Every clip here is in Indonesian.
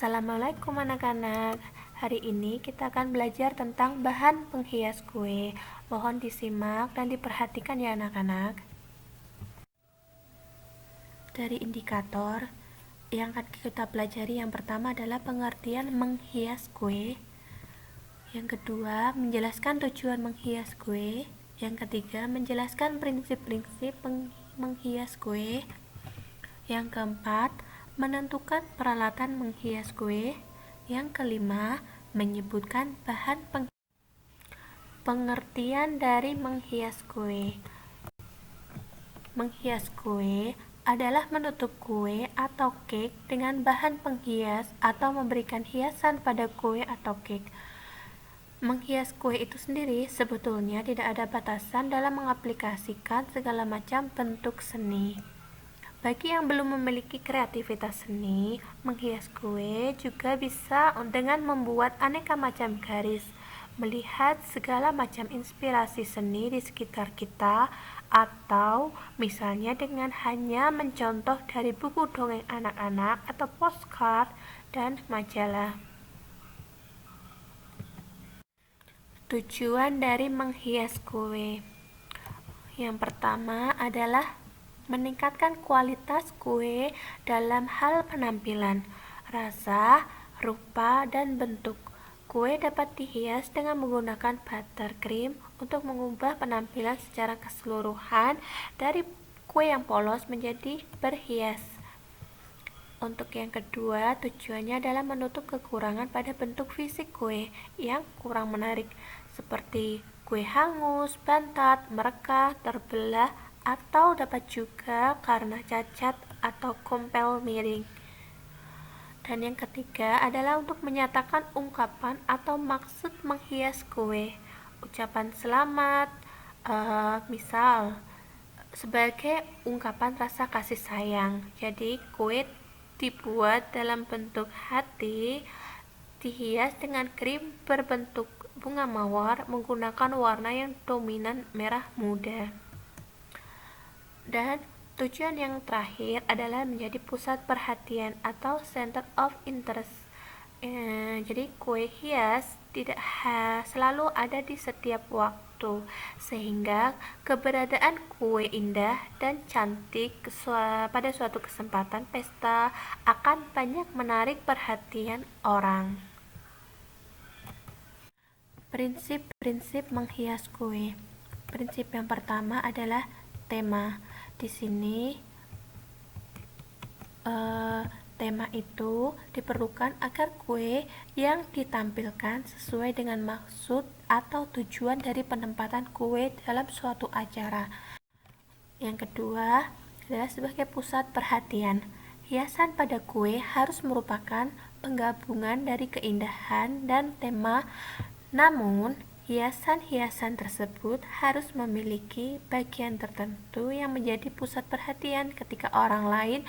Assalamualaikum anak-anak. Hari ini kita akan belajar tentang bahan penghias kue. Mohon disimak dan diperhatikan ya anak-anak. Dari indikator yang akan kita pelajari, yang pertama adalah pengertian menghias kue. Yang kedua, menjelaskan tujuan menghias kue. Yang ketiga, menjelaskan prinsip-prinsip menghias kue. Yang keempat, menentukan peralatan menghias kue. Yang kelima, menyebutkan bahan pengertian dari menghias kue. Menghias kue adalah menutup kue atau cake dengan bahan penghias atau memberikan hiasan pada kue atau cake. Menghias kue itu sendiri sebetulnya tidak ada batasan dalam mengaplikasikan segala macam bentuk seni. Bagi yang belum memiliki kreativitas seni, menghias kue juga bisa dengan membuat aneka macam garis, melihat segala macam inspirasi seni di sekitar kita, atau misalnya dengan hanya mencontoh dari buku dongeng anak-anak atau postcard dan majalah. Tujuan dari menghias kue. Yang pertama adalah meningkatkan kualitas kue dalam hal penampilan, rasa, rupa, dan bentuk. Kue dapat dihias dengan menggunakan buttercream untuk mengubah penampilan secara keseluruhan dari kue yang polos menjadi berhias. Untuk yang kedua, tujuannya adalah menutup kekurangan pada bentuk fisik kue yang kurang menarik, seperti kue hangus, bantat, merekah, terbelah, atau dapat juga karena cacat atau kompel miring. Dan yang ketiga adalah untuk menyatakan ungkapan atau maksud menghias kue. Ucapan selamat, misal sebagai ungkapan rasa kasih sayang. Jadi kue dibuat dalam bentuk hati, dihias dengan krim berbentuk bunga mawar menggunakan warna yang dominan merah muda. Dan tujuan yang terakhir adalah menjadi pusat perhatian atau center of interest. Jadi kue hias tidak selalu ada di setiap waktu, sehingga keberadaan kue indah dan cantik pada suatu kesempatan pesta akan banyak menarik perhatian orang. Prinsip-prinsip menghias kue. Prinsip yang pertama adalah tema. Di sini tema itu diperlukan agar kue yang ditampilkan sesuai dengan maksud atau tujuan dari penempatan kue dalam suatu acara. Yang kedua adalah sebagai pusat perhatian. Hiasan pada kue harus merupakan penggabungan dari keindahan dan tema, namun hiasan-hiasan tersebut harus memiliki bagian tertentu yang menjadi pusat perhatian ketika orang lain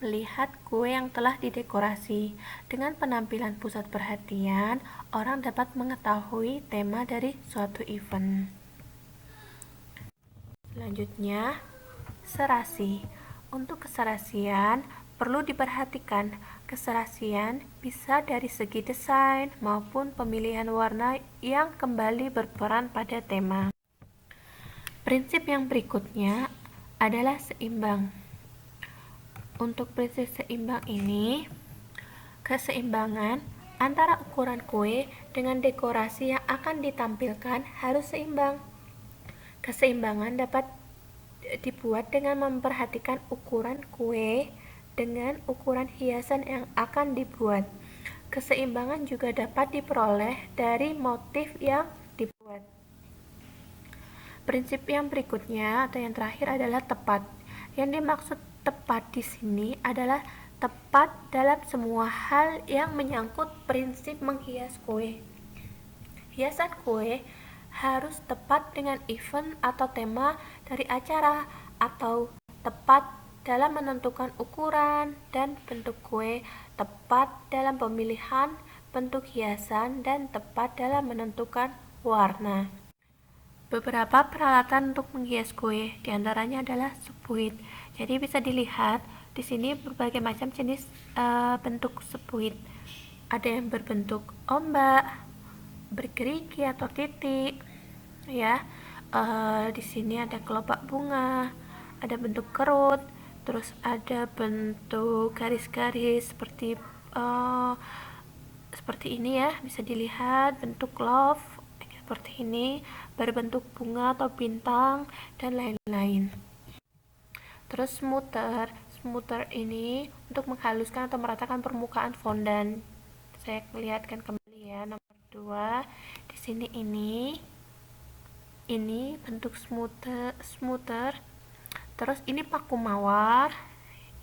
melihat kue yang telah didekorasi. Dengan penampilan pusat perhatian, orang dapat mengetahui tema dari suatu event. Selanjutnya, serasi. Untuk keserasian perlu diperhatikan. Keserasian bisa dari segi desain maupun pemilihan warna yang kembali berperan pada tema. Prinsip yang berikutnya adalah seimbang. Untuk prinsip seimbang ini, keseimbangan antara ukuran kue dengan dekorasi yang akan ditampilkan harus seimbang. Keseimbangan dapat dibuat dengan memperhatikan ukuran kue dengan ukuran hiasan yang akan dibuat. Keseimbangan juga dapat diperoleh dari motif yang dibuat. Prinsip yang berikutnya atau yang terakhir adalah tepat. Yang dimaksud tepat di sini adalah tepat dalam semua hal yang menyangkut prinsip menghias kue. Hiasan kue harus tepat dengan event atau tema dari acara, atau tepat dalam menentukan ukuran dan bentuk kue, tepat dalam pemilihan bentuk hiasan, dan tepat dalam menentukan warna. Beberapa peralatan untuk menghias kue diantaranya adalah sepuit. Jadi bisa dilihat Di sini berbagai macam jenis bentuk sepuit. Ada yang berbentuk ombak, bergerigi atau titik, ya. Di sini ada kelopak bunga, ada bentuk kerut, terus ada bentuk garis-garis seperti ini ya, bisa dilihat bentuk love seperti ini, berbentuk bunga atau bintang dan lain-lain. Terus smoother ini untuk menghaluskan atau meratakan permukaan fondan. Saya lihatkan kembali ya, nomor 2. Di sini ini bentuk smoother. Terus ini paku mawar.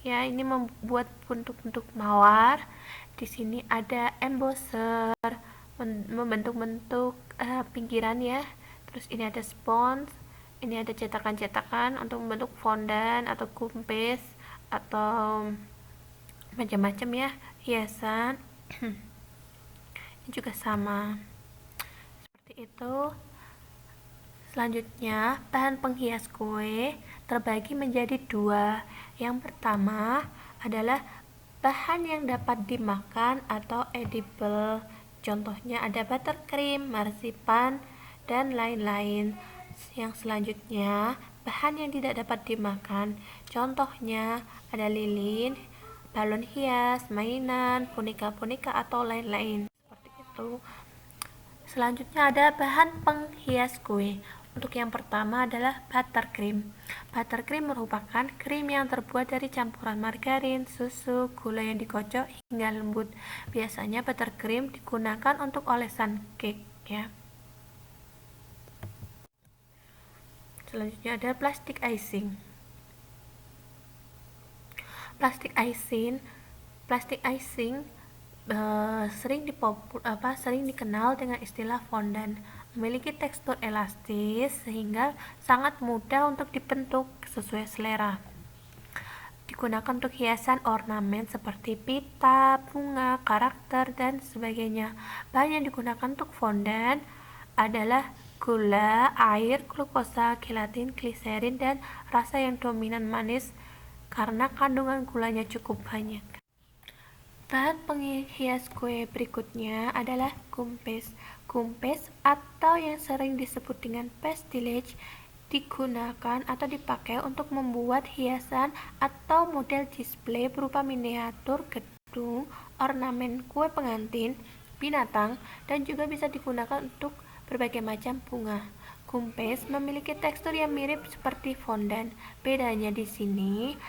Ya, ini membuat bentuk-bentuk mawar. Di sini ada embosser, membentuk-bentuk pinggiran ya. Terus ini ada spons. Ini ada cetakan-cetakan untuk membentuk fondan atau kumpis atau macam-macam ya, hiasan. Ini juga sama. Seperti itu. Selanjutnya, bahan penghias kue terbagi menjadi 2. Yang pertama adalah bahan yang dapat dimakan atau edible. Contohnya ada buttercream, marsipan, dan lain-lain. Yang selanjutnya, bahan yang tidak dapat dimakan. Contohnya ada lilin, balon hias, mainan, boneka-boneka, atau lain-lain. Seperti itu. Selanjutnya ada bahan penghias kue. Untuk yang pertama adalah buttercream. Buttercream merupakan krim yang terbuat dari campuran margarin, susu, gula yang dikocok hingga lembut. Biasanya buttercream digunakan untuk olesan cake ya. Selanjutnya ada plastic icing. Plastic icing sering dikenal dengan istilah fondant. Memiliki tekstur elastis sehingga sangat mudah untuk dibentuk sesuai selera. Digunakan untuk hiasan ornamen seperti pita, bunga, karakter, dan sebagainya. Bahan yang digunakan untuk fondant adalah gula, air, glukosa, gelatin, gliserin, dan rasa yang dominan manis karena kandungan gulanya cukup banyak. Bahan penghias kue berikutnya adalah kumpis. Kumpis atau yang sering disebut dengan pastelage digunakan atau dipakai untuk membuat hiasan atau model display berupa miniatur gedung, ornamen kue pengantin, binatang, dan juga bisa digunakan untuk berbagai macam bunga. Kumpis memiliki tekstur yang mirip seperti fondant. Bedanya di sini,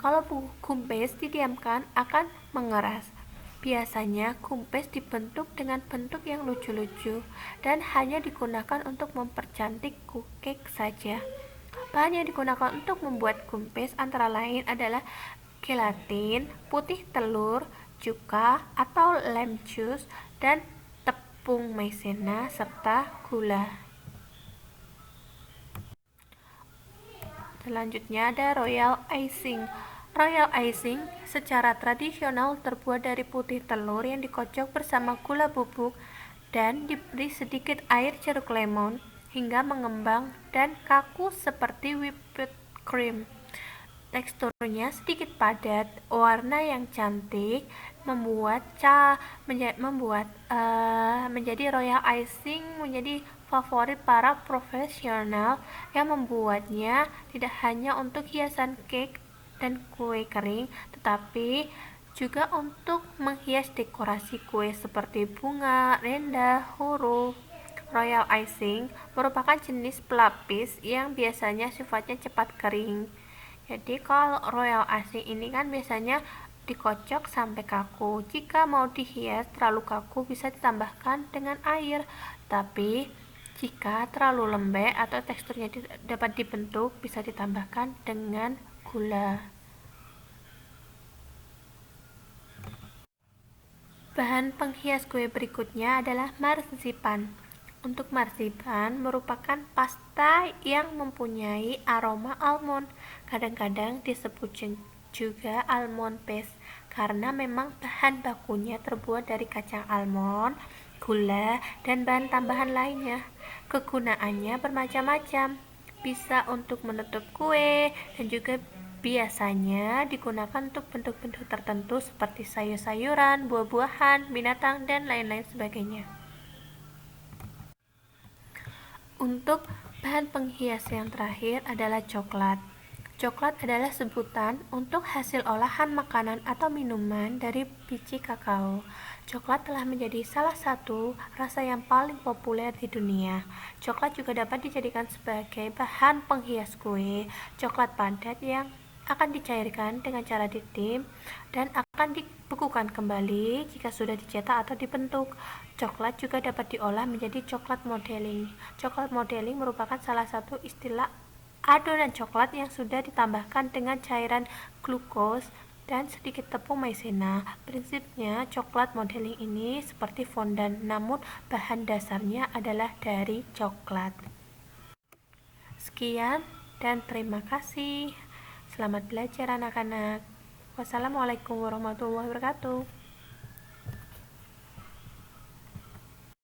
kalau kumpis didiamkan akan mengeras. Biasanya kumpis dibentuk dengan bentuk yang lucu-lucu dan hanya digunakan untuk mempercantik cake saja. Bahan yang digunakan untuk membuat kumpis antara lain adalah gelatin, putih telur, cuka atau lime juice, dan tepung maizena serta gula. Selanjutnya ada royal icing. Royal icing secara tradisional terbuat dari putih telur yang dikocok bersama gula bubuk dan diberi sedikit air jeruk lemon hingga mengembang dan kaku seperti whipped cream. Teksturnya sedikit padat, warna yang cantik menjadi royal icing menjadi favorit para profesional yang membuatnya tidak hanya untuk hiasan cake dan kue kering, tetapi juga untuk menghias dekorasi kue seperti bunga, renda, huruf. Royal icing merupakan jenis pelapis yang biasanya sifatnya cepat kering. Jadi kalau royal icing ini kan biasanya dikocok sampai kaku. Jika mau dihias terlalu kaku bisa ditambahkan dengan air, tapi jika terlalu lembek atau teksturnya dapat dibentuk bisa ditambahkan dengan gula. Bahan penghias kue berikutnya adalah marzipan. Untuk marzipan merupakan pasta yang mempunyai aroma almond. Kadang-kadang disebut juga almond paste karena memang bahan bakunya terbuat dari kacang almond, gula, dan bahan tambahan lainnya. Kegunaannya bermacam-macam, bisa untuk menutup kue dan juga Biasanya digunakan untuk bentuk-bentuk tertentu seperti sayur-sayuran, buah-buahan, binatang, dan lain-lain sebagainya. Untuk bahan penghias yang terakhir adalah coklat. Coklat adalah sebutan untuk hasil olahan makanan atau minuman dari biji kakao. Coklat telah menjadi salah satu rasa yang paling populer di dunia. Coklat juga dapat dijadikan sebagai bahan penghias kue, coklat padat yang akan dicairkan dengan cara ditim dan akan dibekukan kembali jika sudah dicetak atau dibentuk. Coklat juga dapat diolah menjadi coklat modeling. Coklat modeling merupakan salah satu istilah adonan coklat yang sudah ditambahkan dengan cairan glukos dan sedikit tepung maizena. Prinsipnya, coklat modeling ini seperti fondan, namun bahan dasarnya adalah dari coklat. Sekian dan terima kasih. Selamat belajar anak-anak. Wassalamualaikum warahmatullahi wabarakatuh.